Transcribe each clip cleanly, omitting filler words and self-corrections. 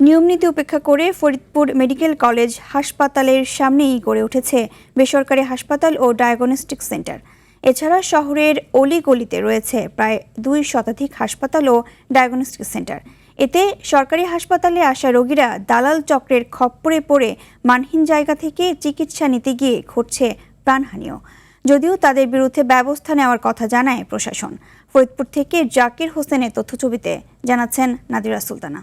নিয়মনীতি উপেক্ষা করে Faridpur medical college হাসপাতালের সামনেই গড়ে উঠেছে বেসরকারি হাসপাতাল ও ডায়াগনস্টিক সেন্টার। এছাড়া শহরের অলিগলিতে রয়েছে প্রায় 2 শতাধিক হাসপাতাল ও ডায়াগনস্টিক সেন্টার। এতে সরকারি হাসপাতালে আসা রোগীরা দালাল চক্রের খপ্পরে পড়ে মানহীন জায়গা থেকে চিকিৎসা নিতে গিয়ে ঘটছে প্রাণহানিও। যদিও তাদের বিরুদ্ধে ব্যবস্থা নেওয়ার কথা জানায় প্রশাসন। ফরিদপুর থেকে জাকির হোসেনের তথ্যছবিতে জানাচ্ছেন নাদিরা সুলতানা।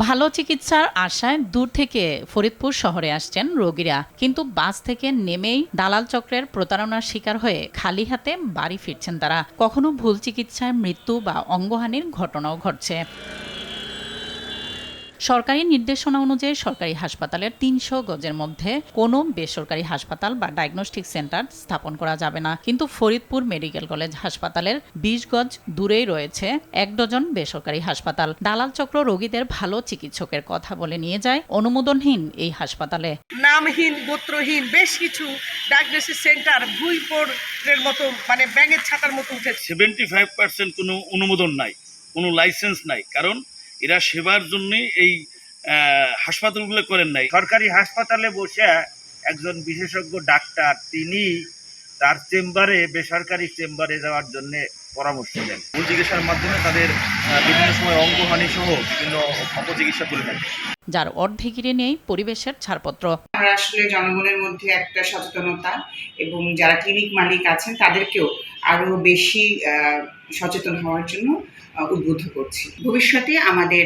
ভালো চিকিৎসার আশায় দূর থেকে ফরিদপুর শহরে আসছেন রোগীরা, কিন্তু বাস থেকে নেমেই দালাল চক্রের প্রতারণার শিকার হয়ে খালি হাতে বাড়ি ফিরছেন তারা। কখনো ভুল চিকিৎসায় মৃত্যু বা অঙ্গহানির ঘটনাও ঘটছে। সরকারি নির্দেশনা অনুযায়ী সরকারি হাসপাতালের 300 গজের মধ্যে কোনো বেসরকারি হাসপাতাল বা ডায়াগনস্টিক সেন্টার স্থাপন করা যাবে না, কিন্তু ফরিদপুর মেডিকেল কলেজ হাসপাতালের 20 গজ দূরেই রয়েছে 1 ডজন বেসরকারি হাসপাতাল। দালাল চক্র রোগীদের ভালো চিকিৎসকের কথা বলে নিয়ে যায় অনুমোদনহীন এই হাসপাতালে। নামহীন গোত্রহীন বেশ কিছু ডায়াগনস্টিক সেন্টার ভুইপোরের মতো, মানে ব্যাঙের ছাতার মতো উঠেছে। 75% কোনো অনুমোদন নাই, কোনো লাইসেন্স নাই, কারণ এরা সেবার জন্য এই হাসপাতালগুলো করেন নাই। সরকারি হাসপাতালে বসে একজন বিশেষজ্ঞ ডাক্তার তিনি তার চেম্বারে বেসরকারি চেম্বারে যাওয়ার জন্য পরামর্শ দেন। ভুল চিকিৎসার মাধ্যমে তাদের বিভিন্ন সময় অঙ্গহানি সহ বিভিন্ন অপচিকিৎসা করে থাকে, যার অর্ধেকেরই নেই পরিবেশের ছাড়পত্র। আমরা আসলে জনগণের মধ্যে একটা সচেতনতা এবং যারা ক্লিনিক মালিক আছেন তাদেরকেও আরো বেশি সচেতন হওয়ার জন্য উদ্বুদ্ধ করছি। ভবিষ্যতে আমাদের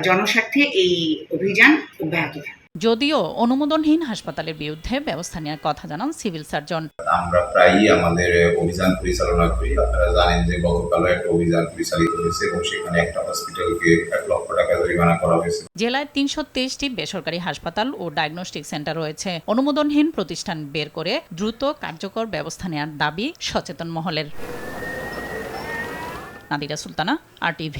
জনস্বার্থে এই অভিযান অব্যাহত থাকবে। যদিও অনুমোদনহীন হাসপাতালের বিরুদ্ধে ব্যবস্থা নেওয়ার কথা জানান সিভিল সার্জন। আমরা প্রায়ই আমাদের অভিযান পরিচালনা করি। আপনারা জানেন যে গতকালও একটা অভিযান পরিচালিত হয়েছে এবং সেখানে একটা হসপিটালকে 1 লক্ষ টাকা জরিমানা করা হয়েছে। জেলায় 323টি বেসরকারি হাসপাতাল ও ডায়াগনস্টিক সেন্টার রয়েছে। অনুমোদনহীন প্রতিষ্ঠান বের করে দ্রুত কার্যকর ব্যবস্থা নেওয়ার দাবি সচেতন মহলের। নাদিরা সুলতানা, RTV।